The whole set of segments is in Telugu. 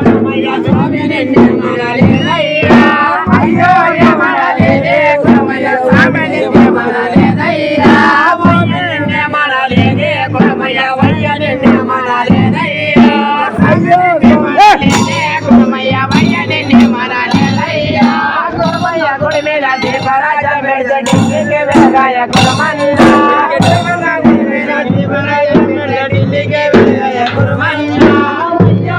కురమయ్య స్వామి నిన్ను మనలేదయ్యా అయ్యో మనలేదే కురమయ్య స్వామి నిన్ను మనలేదయ్యా నిన్ను మనలేదే కురమయ్య వయ్య నిన్ను మనలేదయ్యా అయ్యో కురమయ్య వయ్య నిన్ను మనలేదయ్యా కురమయ్య గుడి మీద దీపరాజ పెడితే ఢిల్లీకి వెళ్ళగాయ కురమన్నా ఢిల్లీకి వెళ్ళగాయ కురమన్నా అయ్యో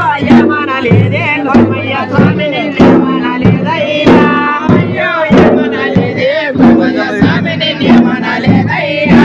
మనలేదే కురమయ్య స్వామి నిన్ను మనలేదయ్యా అయ్యో మనలేదే కురమయ్య స్వామి నిన్ను మనలేదయ్యా